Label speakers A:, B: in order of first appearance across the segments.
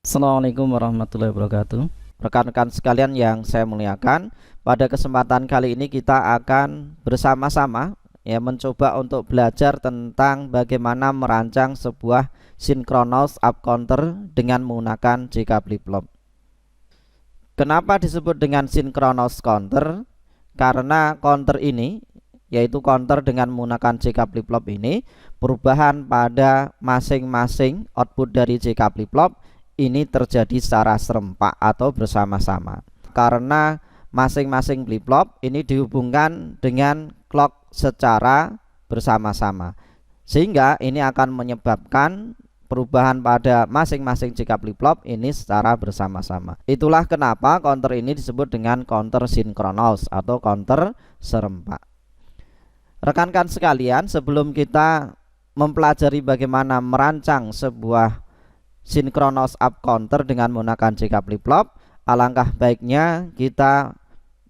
A: Assalamualaikum warahmatullahi wabarakatuh. Rekan-rekan sekalian yang saya muliakan, pada kesempatan kali ini kita akan bersama-sama mencoba untuk belajar tentang bagaimana merancang sebuah synchronous up counter dengan menggunakan JK flip-flop. Kenapa disebut dengan synchronous counter? Karena counter ini, yaitu counter dengan menggunakan JK flip-flop ini, perubahan pada masing-masing output dari JK flip-flop ini terjadi secara serempak atau bersama-sama, karena masing-masing flip-flop ini dihubungkan dengan clock secara bersama-sama, sehingga ini akan menyebabkan perubahan pada masing-masing JK flip-flop ini secara bersama-sama. Itulah kenapa counter ini disebut dengan counter synchronous atau counter serempak. Rekan-rekan sekalian, sebelum kita mempelajari bagaimana merancang sebuah synchronous up counter dengan menggunakan JK flip-flop, alangkah baiknya kita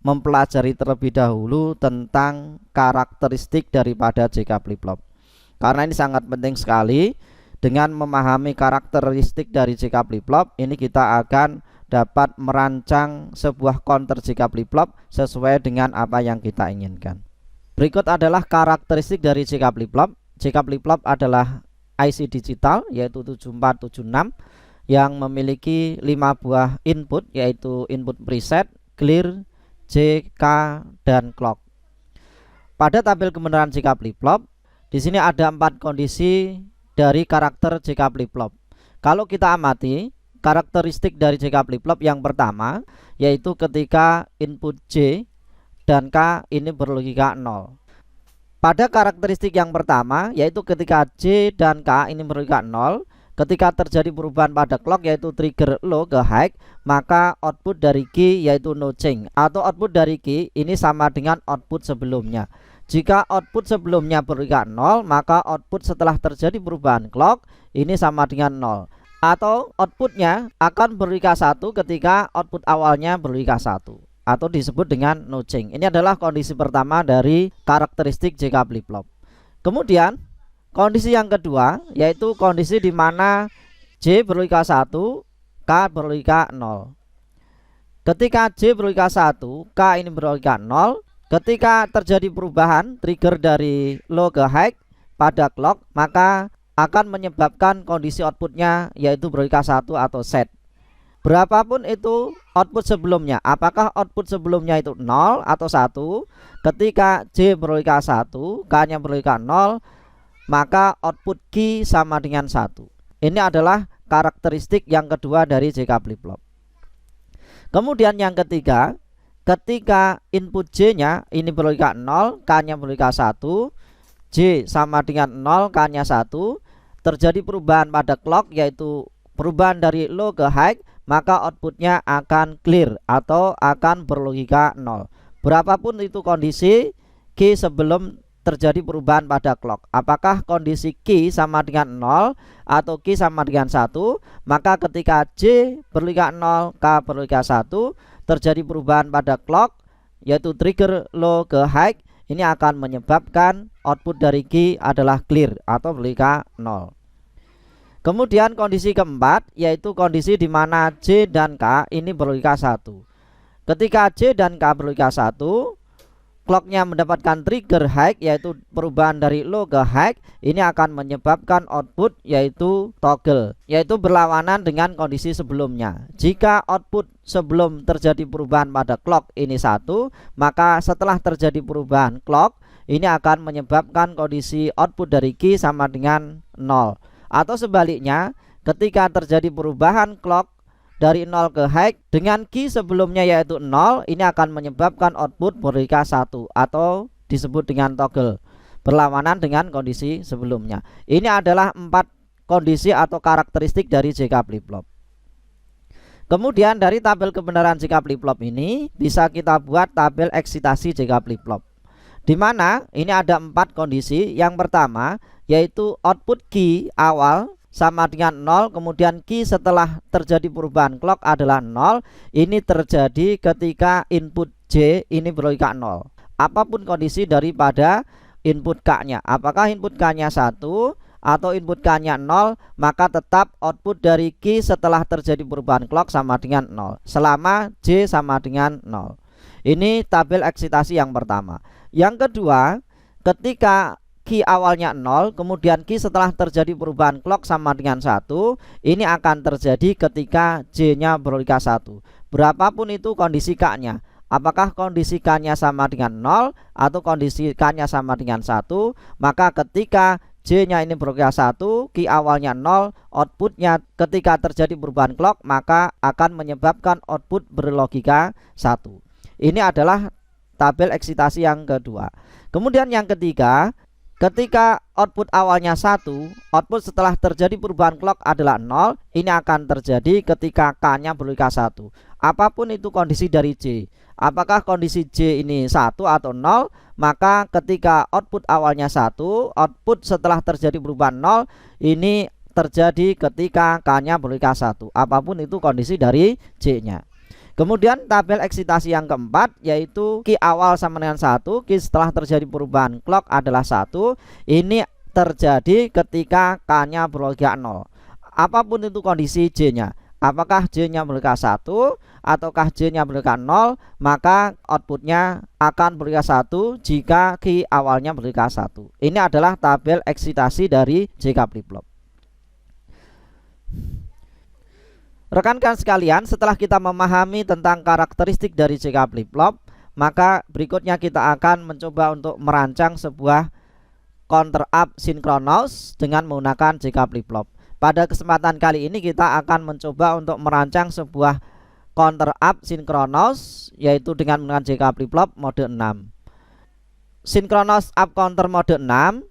A: mempelajari terlebih dahulu tentang karakteristik daripada JK flip-flop, karena ini sangat penting sekali. Dengan memahami karakteristik dari JK flip-flop ini, kita akan dapat merancang sebuah counter JK flip-flop sesuai dengan apa yang kita inginkan. Berikut adalah karakteristik dari JK flip-flop. JK flip-flop adalah IC digital, yaitu 7476, yang memiliki 5 buah input, yaitu input preset, clear, JK, dan clock. Pada tabel kebenaran JK flip-flop, di sini ada 4 kondisi dari karakter JK flip-flop. Kalau kita amati karakteristik dari JK flip-flop, yang pertama yaitu ketika input J dan K ini berlogika 0. Pada karakteristik yang pertama, yaitu ketika J dan K ini berlogika 0, ketika terjadi perubahan pada clock, yaitu trigger low ke high, maka output dari key yaitu no change, atau output dari key ini sama dengan output sebelumnya. Jika output sebelumnya berlogika 0, maka output setelah terjadi perubahan clock ini sama dengan 0, atau outputnya akan berlogika 1 ketika output awalnya berlogika 1, atau disebut dengan no change. Ini adalah kondisi pertama dari karakteristik JK flip-flop. Kemudian kondisi yang kedua yaitu kondisi di mana J berlogika 1, K berlogika 0. Ketika J berlogika 1, K ini berlogika 0, ketika terjadi perubahan trigger dari low ke high pada clock, maka akan menyebabkan kondisi outputnya yaitu berlogika 1 atau set. Berapapun itu output sebelumnya, apakah output sebelumnya itu 0 atau 1, ketika J berlogika 1, K nya berlogika 0, maka output key sama dengan 1. Ini adalah karakteristik yang kedua dari JK flip-flop. Kemudian yang ketiga, ketika input J nya ini berlogika 0, K nya berlogika 1, J sama dengan 0, K nya 1, terjadi perubahan pada clock yaitu perubahan dari low ke high, maka outputnya akan clear atau akan berlogika 0. Berapapun itu kondisi key sebelum terjadi perubahan pada clock, apakah kondisi key sama dengan 0 atau key sama dengan 1, maka ketika J berlogika 0, K berlogika 1, terjadi perubahan pada clock yaitu trigger low ke high, ini akan menyebabkan output dari key adalah clear atau berlogika 0. Kemudian kondisi keempat yaitu kondisi di mana J dan K ini berlogika 1. Ketika J dan K berlogika 1, clocknya mendapatkan trigger high yaitu perubahan dari low ke high, ini akan menyebabkan output yaitu toggle, yaitu berlawanan dengan kondisi sebelumnya. Jika output sebelum terjadi perubahan pada clock ini 1, maka setelah terjadi perubahan clock ini akan menyebabkan kondisi output dari key sama dengan 0. Atau sebaliknya, ketika terjadi perubahan clock dari 0 ke high dengan key sebelumnya yaitu 0, ini akan menyebabkan output berlogika 1 atau disebut dengan toggle, berlawanan dengan kondisi sebelumnya. Ini adalah 4 kondisi atau karakteristik dari JK flip-flop. Kemudian dari tabel kebenaran JK flip-flop ini bisa kita buat tabel eksitasi JK flip-flop, di mana ini ada 4 kondisi. Yang pertama yaitu output key awal sama dengan 0, kemudian key setelah terjadi perubahan clock adalah 0. Ini terjadi ketika input J ini berlogika 0. Apapun kondisi daripada input K nya, apakah input K nya 1 atau input K-nya 0, maka tetap output dari Q setelah terjadi perubahan clock sama dengan 0 selama J sama dengan 0. Ini tabel eksitasi yang pertama. Yang kedua, ketika Q awalnya 0, kemudian Q setelah terjadi perubahan clock sama dengan 1, ini akan terjadi ketika J-nya berlogika 1. Berapapun itu kondisi K-nya. Apakah kondisi K-nya sama dengan 0 atau kondisi K-nya sama dengan 1, maka ketika J-nya ini berlogika 1, Q awalnya 0, outputnya ketika terjadi perubahan clock maka akan menyebabkan output berlogika 1. Ini adalah tabel eksitasi yang kedua. Kemudian yang ketiga, ketika output awalnya 1, output setelah terjadi perubahan clock adalah 0, ini akan terjadi ketika K-nya berlogika 1. Apapun itu kondisi dari J. Apakah kondisi J ini 1 atau 0, maka ketika output awalnya 1, output setelah terjadi perubahan 0 ini terjadi ketika K-nya berlogika 1. Apapun itu kondisi dari J-nya. Kemudian tabel eksitasi yang keempat yaitu Q awal sama dengan 1, Q setelah terjadi perubahan clock adalah 1. Ini terjadi ketika K-nya berlogika 0. Apapun itu kondisi J-nya. Apakah J-nya berlogika 1 ataukah J-nya berlogika 0, maka outputnya akan berlogika 1 jika Q awalnya berlogika 1. Ini adalah tabel eksitasi dari JK flip-flop. Rekan-rekan sekalian, setelah kita memahami tentang karakteristik dari JK flip-flop, maka berikutnya kita akan mencoba untuk merancang sebuah counter up sinkronous dengan menggunakan JK flip-flop. Pada kesempatan kali ini kita akan mencoba untuk merancang sebuah counter up sinkronous yaitu dengan menggunakan JK flip-flop mode 6. Synchronous up counter mode 6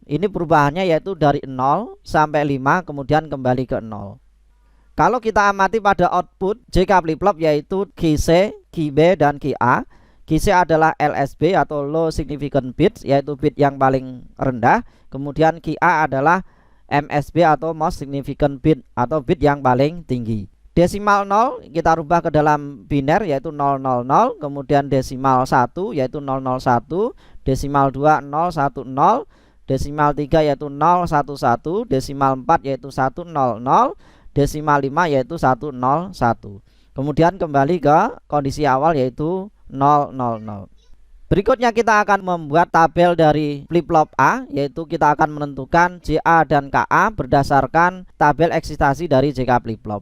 A: ini perubahannya yaitu dari 0 sampai 5 kemudian kembali ke 0. Kalau kita amati pada output JK flip-flop yaitu QC, QB dan QA. QC adalah LSB atau low significant bit yaitu bit yang paling rendah. Kemudian QA adalah MSB atau most significant bit atau bit yang paling tinggi. Desimal 0 kita rubah ke dalam biner yaitu 000, kemudian desimal 1 yaitu 001, desimal 2 010, desimal 3 yaitu 011, desimal 4 yaitu 100, desimal 5 yaitu 101. Kemudian kembali ke kondisi awal yaitu 000. Berikutnya kita akan membuat tabel dari flip-flop A, yaitu kita akan menentukan JA dan KA berdasarkan tabel eksitasi dari JK flip-flop.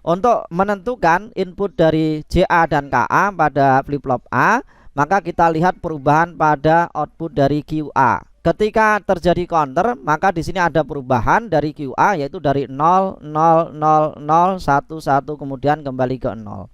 A: Untuk menentukan input dari JA dan KA pada flip-flop A, maka kita lihat perubahan pada output dari QA. Ketika terjadi counter, maka di sini ada perubahan dari QA yaitu dari 0, 0, 0, 0, 1, 1 kemudian kembali ke 0.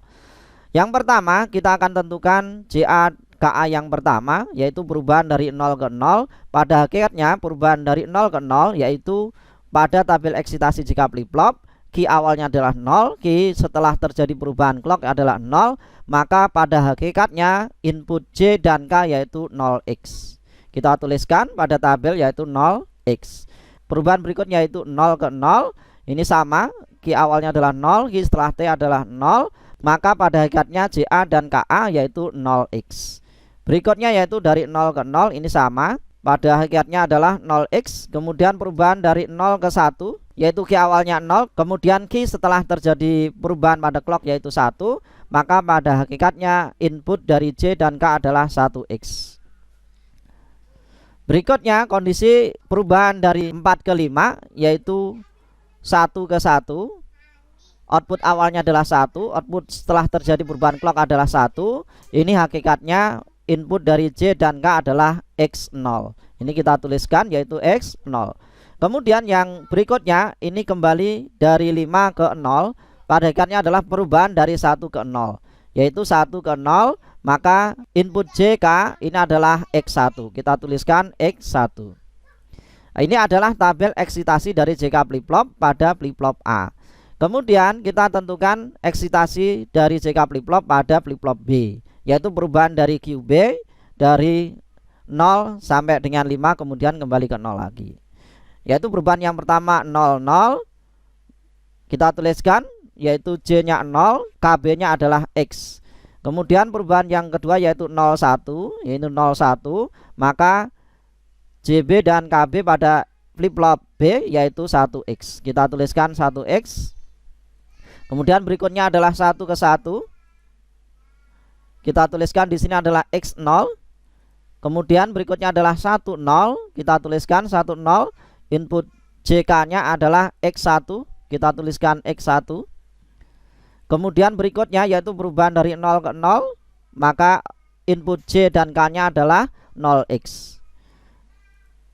A: Yang pertama kita akan tentukan JA KA yang pertama yaitu perubahan dari 0 ke 0. Pada hakikatnya perubahan dari 0 ke 0 yaitu pada tabel eksitasi JK flip-flop Q awalnya adalah 0, Q setelah terjadi perubahan clock adalah 0, maka pada hakikatnya input J dan K yaitu 0x. Kita tuliskan pada tabel yaitu 0x. Perubahan berikutnya yaitu 0 ke 0. Ini sama, Q awalnya adalah 0, Q setelah T adalah 0, maka pada hakikatnya JA dan KA yaitu 0x. Berikutnya yaitu dari 0 ke 0 ini sama, pada hakikatnya adalah 0x. Kemudian perubahan dari 0 ke 1 yaitu Q awalnya 0, kemudian Q setelah terjadi perubahan pada clock yaitu 1, maka pada hakikatnya input dari J dan K adalah 1x. Berikutnya kondisi perubahan dari 4 ke 5 yaitu 1 ke 1. Output awalnya adalah 1, output setelah terjadi perubahan clock adalah 1. Ini hakikatnya input dari J dan K adalah X0. Ini kita tuliskan yaitu X0. Kemudian yang berikutnya ini kembali dari 5 ke 0. Pada hakikatnya adalah perubahan dari 1 ke 0 yaitu 1 ke 0, maka input JK ini adalah X1. Kita tuliskan X1. Ini adalah tabel eksitasi dari JK flip-flop pada flip-flop A. Kemudian kita tentukan eksitasi dari JK flip-flop pada flip-flop B, yaitu perubahan dari QB dari 0 sampai dengan 5 kemudian kembali ke 0 lagi. Yaitu perubahan yang pertama 00. Kita tuliskan yaitu J-nya 0, KB-nya adalah X. Kemudian perubahan yang kedua yaitu 01, yaitu 01, maka JB dan KB pada flip flop B yaitu 1X. Kita tuliskan 1X. Kemudian berikutnya adalah 1 ke 1. Kita tuliskan di sini adalah X0. Kemudian berikutnya adalah 1 0. Kita tuliskan 1 0. Input JK-nya adalah X1. Kita tuliskan X1. Kemudian berikutnya yaitu perubahan dari 0 ke 0, maka input J dan K-nya adalah 0X.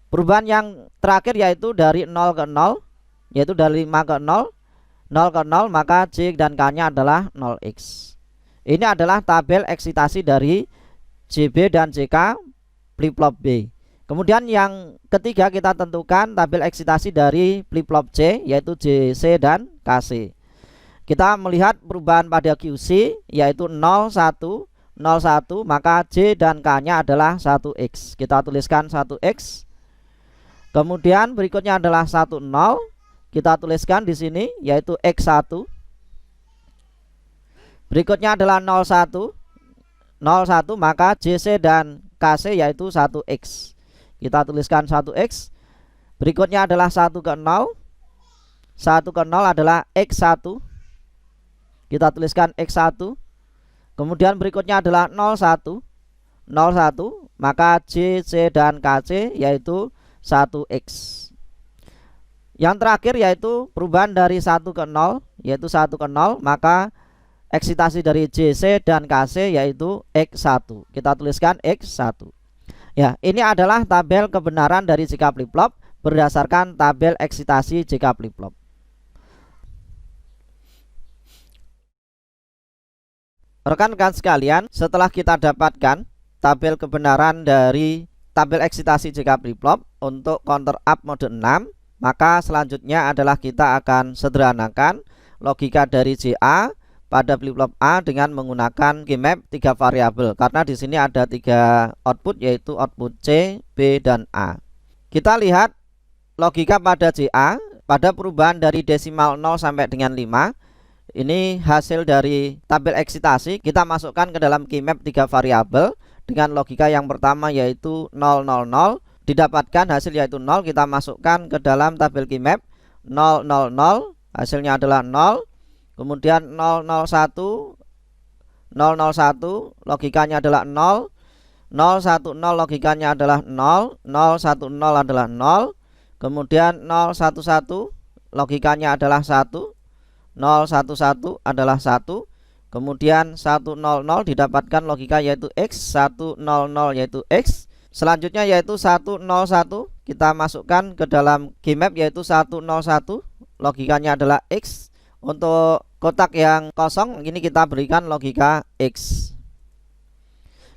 A: Perubahan yang terakhir yaitu dari 0 ke 0, yaitu dari 5 ke 0, 0 ke 0, maka J dan K-nya adalah 0X. Ini adalah tabel eksitasi dari JB dan JK flip flop B. Kemudian yang ketiga kita tentukan tabel eksitasi dari flip flop C, yaitu JC dan KC. Kita melihat perubahan pada QC yaitu 0 1 0 1, maka J dan K-nya adalah 1X. Kita tuliskan 1X. Kemudian berikutnya adalah 1 0. Kita tuliskan di sini yaitu X1. Berikutnya adalah 0 1 0 1, maka JC dan KC yaitu 1X. Kita tuliskan 1X. Berikutnya adalah 1 ke 0. 1 ke 0 adalah X1. Kita tuliskan X1. Kemudian berikutnya adalah 0 1 0 1, maka JC dan KC yaitu 1X. Yang terakhir yaitu perubahan dari 1 ke 0, yaitu 1 ke 0, maka eksitasi dari JC dan KC yaitu X1. Kita tuliskan X1. Ya, ini adalah tabel kebenaran dari JK flip flop berdasarkan tabel eksitasi JK flip flop. Rekan-rekan sekalian, setelah kita dapatkan tabel kebenaran dari tabel eksitasi JK flip flop untuk counter up mode 6, maka selanjutnya adalah kita akan sederhanakan logika dari JA pada flip flop A dengan menggunakan key map 3 variabel, karena di sini ada 3 output yaitu output C, B, dan A. Kita lihat logika pada JA pada perubahan dari desimal 0 sampai dengan 5. Ini hasil dari tabel eksitasi, kita masukkan ke dalam key map 3 variabel dengan logika yang pertama yaitu 0 0 0. Didapatkan hasil yaitu 0, kita masukkan ke dalam tabel key map 0 0 0, hasilnya adalah 0. Kemudian 001 001 logikanya adalah 0, 010 logikanya adalah 0, 010 adalah 0. Kemudian 011 logikanya adalah 1, 011 adalah 1. Kemudian 100 didapatkan logika yaitu X, 100 yaitu X. Selanjutnya yaitu 101 kita masukkan ke dalam key map yaitu 101, logikanya adalah X. Untuk kotak yang kosong ini kita berikan logika X.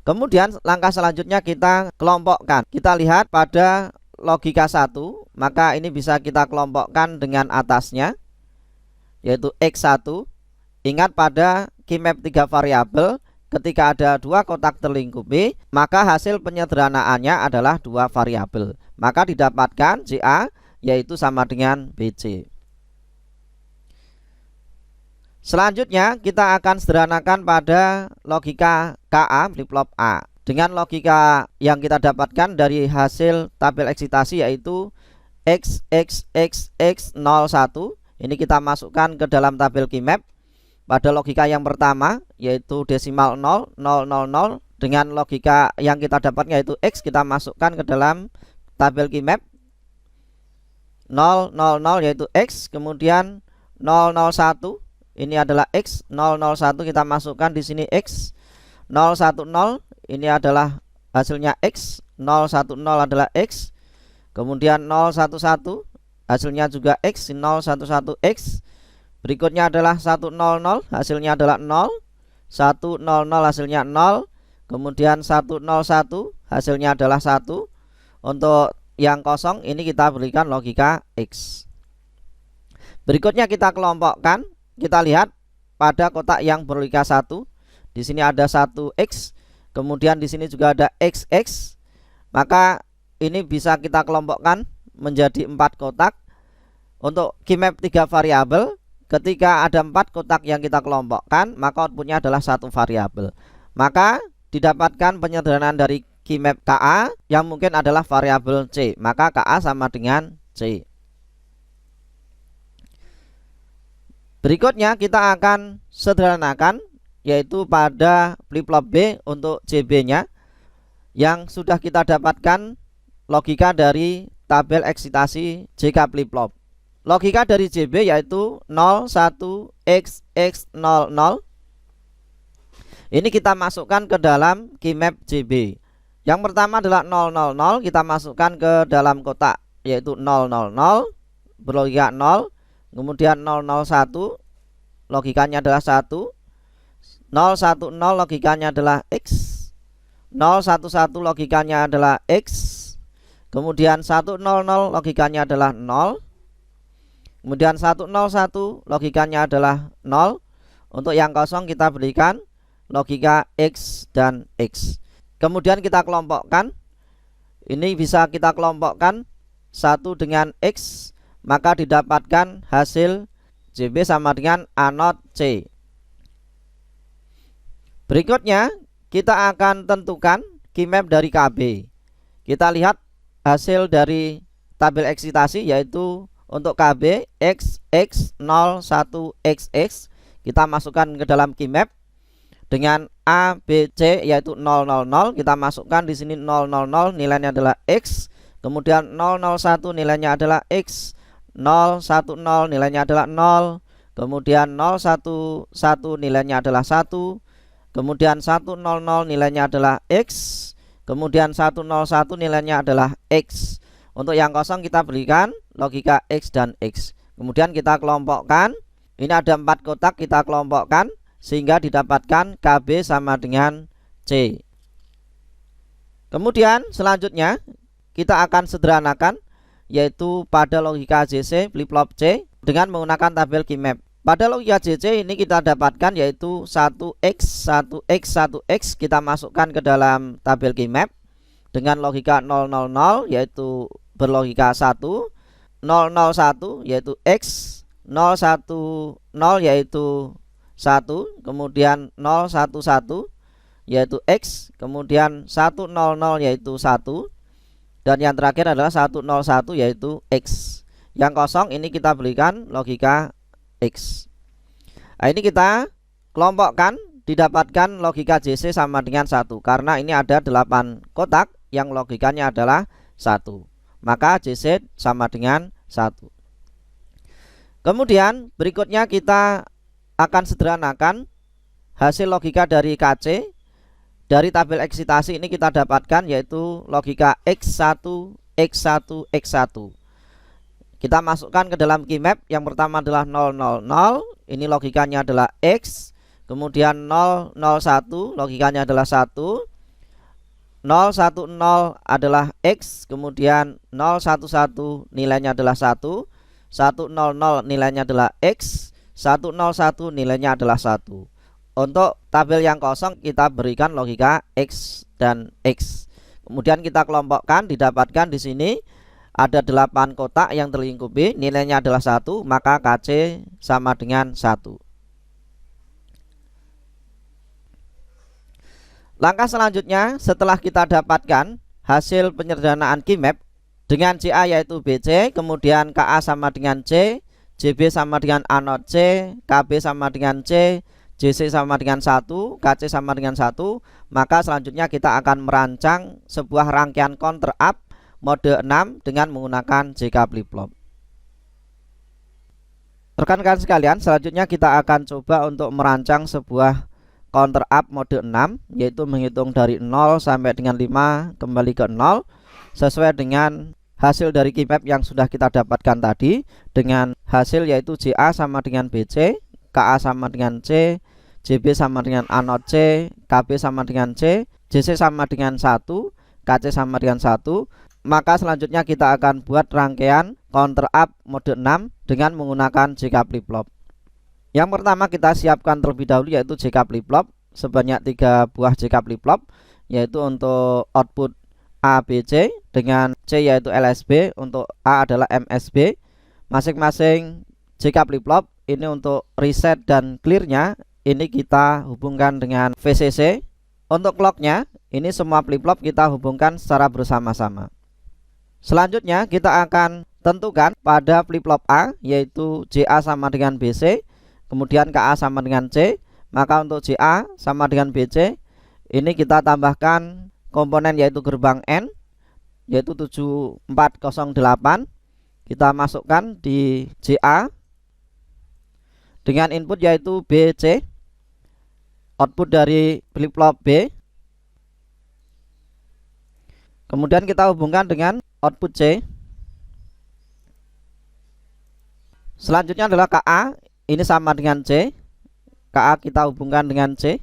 A: Kemudian langkah selanjutnya kita kelompokkan. Kita lihat pada logika 1, maka ini bisa kita kelompokkan dengan atasnya yaitu X1. Ingat pada key map 3 variabel, ketika ada 2 kotak terlingkupi, maka hasil penyederhanaannya adalah 2 variabel. Maka didapatkan JA yaitu sama dengan BC. Selanjutnya kita akan sederhanakan pada logika KA flip flop A dengan logika yang kita dapatkan dari hasil tabel eksitasi yaitu X X X X 01. Ini kita masukkan ke dalam tabel key map pada logika yang pertama yaitu desimal 0 0 0 0, dengan logika yang kita dapatkan yaitu X kita masukkan ke dalam tabel key map 0 0 0 yaitu X. Kemudian 001 ini adalah X, 001 kita masukkan di sini X, 010 ini adalah hasilnya X, 010 adalah X. Kemudian 011 hasilnya juga X, 011 X. Berikutnya adalah 100 hasilnya adalah 0, 100 hasilnya 0. Kemudian 101 hasilnya adalah 1. Untuk yang kosong ini kita berikan logika X. Berikutnya kita kelompokkan. Kita lihat pada kotak yang berlogika 1. Di sini ada 1X, kemudian di sini juga ada XX. Maka ini bisa kita kelompokkan menjadi 4 kotak. Untuk key map 3 variabel, ketika ada 4 kotak yang kita kelompokkan, maka outputnya adalah 1 variabel. Maka didapatkan penyederhanaan dari key map KA yang mungkin adalah variabel C. Maka KA sama dengan C. Berikutnya kita akan sederhanakan, yaitu pada flip-flop B untuk JB nya yang sudah kita dapatkan logika dari tabel eksitasi JK flip-flop. Logika dari JB yaitu 0 1 X X 0 0. Ini kita masukkan ke dalam key map JB. Yang pertama adalah 0 0 0, kita masukkan ke dalam kotak yaitu 0 0 0 berlogika 0. Kemudian 001 logikanya adalah 1. 010 logikanya adalah X. 011 logikanya adalah X. Kemudian 100 logikanya adalah 0. Kemudian 101 logikanya adalah 0. Untuk yang kosong kita berikan logika X dan X. Kemudian kita kelompokkan. Ini bisa kita kelompokkan 1 dengan X, maka didapatkan hasil JB sama dengan A0 C. Berikutnya kita akan tentukan key map dari KB. Kita lihat hasil dari tabel eksitasi yaitu untuk KB X X 0 1 X X, kita masukkan ke dalam key map dengan A B C yaitu 0 0 0. Kita masukkan di sini 0 0 0 nilainya adalah X. Kemudian 001 nilainya adalah X. 010 nilainya adalah 0. Kemudian 011 nilainya adalah 1. Kemudian 100 nilainya adalah X. Kemudian 101 nilainya adalah X. Untuk yang kosong kita berikan logika X dan X. Kemudian kita kelompokkan. Ini ada 4 kotak, kita kelompokkan sehingga didapatkan KB sama dengan C. Kemudian selanjutnya kita akan sederhanakan, yaitu pada logika JC flip-flop C dengan menggunakan tabel key map. Pada logika JC ini kita dapatkan yaitu 1X 1X 1X, kita masukkan ke dalam tabel key map dengan logika 000 yaitu berlogika 1, 001 yaitu X, 010 yaitu 1, kemudian 011 yaitu X, kemudian 100 yaitu 1, dan yang terakhir adalah 101 yaitu X. Yang kosong ini kita berikan logika X. Nah, ini kita kelompokkan, didapatkan logika JC sama dengan 1 karena ini ada 8 kotak yang logikanya adalah 1, maka JC sama dengan 1. Kemudian berikutnya kita akan sederhanakan hasil logika dari KC. Dari tabel eksitasi ini kita dapatkan yaitu logika X1 X1 X1. Kita masukkan ke dalam key map. Yang pertama adalah 000, ini logikanya adalah X. Kemudian 001 logikanya adalah 1. 010 adalah X. Kemudian 011 nilainya adalah 1. 100 nilainya adalah X. 101 nilainya adalah 1. Untuk tabel yang kosong kita berikan logika X dan X. Kemudian kita kelompokkan, didapatkan di sini ada 8 kotak yang terlingkupi, nilainya adalah 1, maka KC sama dengan 1. Langkah selanjutnya setelah kita dapatkan hasil penyederhanaan key map dengan CA yaitu BC, kemudian KA sama dengan C, JB sama dengan A0 C, KB sama dengan C, JC sama dengan 1, KC sama dengan 1, maka selanjutnya kita akan merancang sebuah rangkaian counter up mode 6 dengan menggunakan JK flip-flop. Rekan-rekan sekalian, selanjutnya kita akan coba untuk merancang sebuah counter up mode 6, yaitu menghitung dari 0 sampai dengan 5 kembali ke 0 sesuai dengan hasil dari key map yang sudah kita dapatkan tadi, dengan hasil yaitu JA sama dengan BC, KA sama dengan C, JB sama dengan A0 C, KB sama dengan C, JC sama dengan 1, KC sama dengan 1. Maka selanjutnya kita akan buat rangkaian counter up mode 6 dengan menggunakan JK flip-flop. Yang pertama kita siapkan terlebih dahulu yaitu JK flip-flop sebanyak 3 buah JK flip-flop, yaitu untuk output ABC dengan C yaitu LSB, untuk A adalah MSB. Masing-masing JK flip-flop ini untuk reset dan clearnya ini kita hubungkan dengan VCC. Untuk clocknya ini semua flip-flop kita hubungkan secara bersama-sama. Selanjutnya kita akan tentukan pada flip-flop A, yaitu JA sama dengan BC, kemudian KA sama dengan C. Maka untuk JA sama dengan BC, ini kita tambahkan komponen yaitu gerbang N, yaitu 7408. Kita masukkan di JA dengan input yaitu BC, output dari flip-flop B. Kemudian kita hubungkan dengan output C. Selanjutnya adalah KA, ini sama dengan C. KA kita hubungkan dengan C,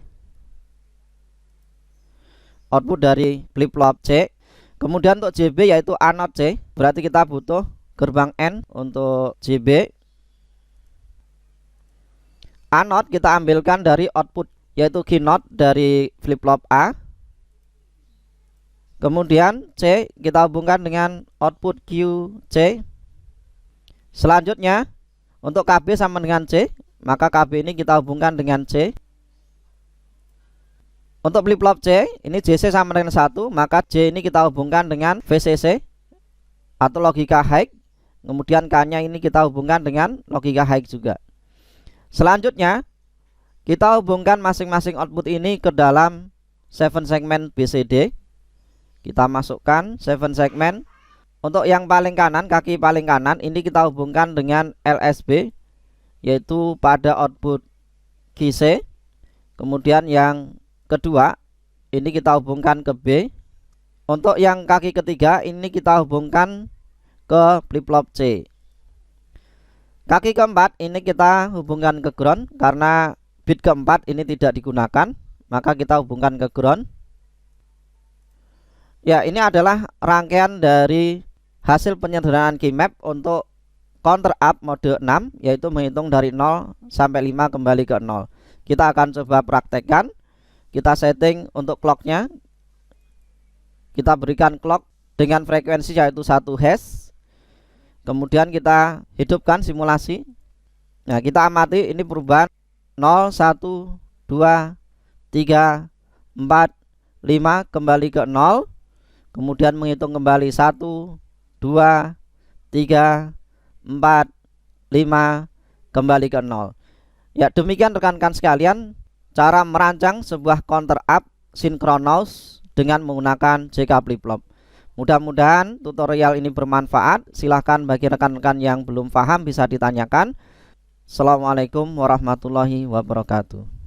A: output dari flip-flop C. Kemudian untuk JB yaitu A not C, berarti kita butuh gerbang N untuk JB. A not kita ambilkan dari output yaitu Q not dari flip-flop A. Kemudian C kita hubungkan dengan output QC. Selanjutnya untuk KB sama dengan C, maka KB ini kita hubungkan dengan C. Untuk flip-flop C, ini JC sama dengan 1, maka J ini kita hubungkan dengan VCC atau logika high. Kemudian K-nya ini kita hubungkan dengan logika high juga. Selanjutnya kita hubungkan masing-masing output ini ke dalam 7 segmen BCD. Kita masukkan 7 segmen. Untuk yang paling kanan, kaki paling kanan ini kita hubungkan dengan LSB, yaitu pada output QC. Kemudian yang kedua ini kita hubungkan ke B. Untuk yang kaki ketiga ini kita hubungkan ke flip-flop C. Kaki keempat ini kita hubungkan ke ground, karena bit keempat ini tidak digunakan, maka kita hubungkan ke ground. Ya, ini adalah rangkaian dari hasil penyederhanaan keymap untuk counter up mode 6, yaitu menghitung dari 0 sampai 5 kembali ke 0. Kita akan coba praktekkan. Kita setting untuk clocknya, kita berikan clock dengan frekuensi yaitu 1 Hz. Kemudian kita hidupkan simulasi. Nah, kita amati ini perubahan 0, 1, 2, 3, 4, 5 kembali ke 0. Kemudian menghitung kembali 1, 2, 3, 4, 5 kembali ke 0. Ya, demikian rekan-rekan sekalian cara merancang sebuah counter up sinkronous dengan menggunakan JK flip-flop. Mudah-mudahan tutorial ini bermanfaat. Silahkan bagi rekan-rekan yang belum paham bisa ditanyakan. Assalamualaikum warahmatullahi wabarakatuh.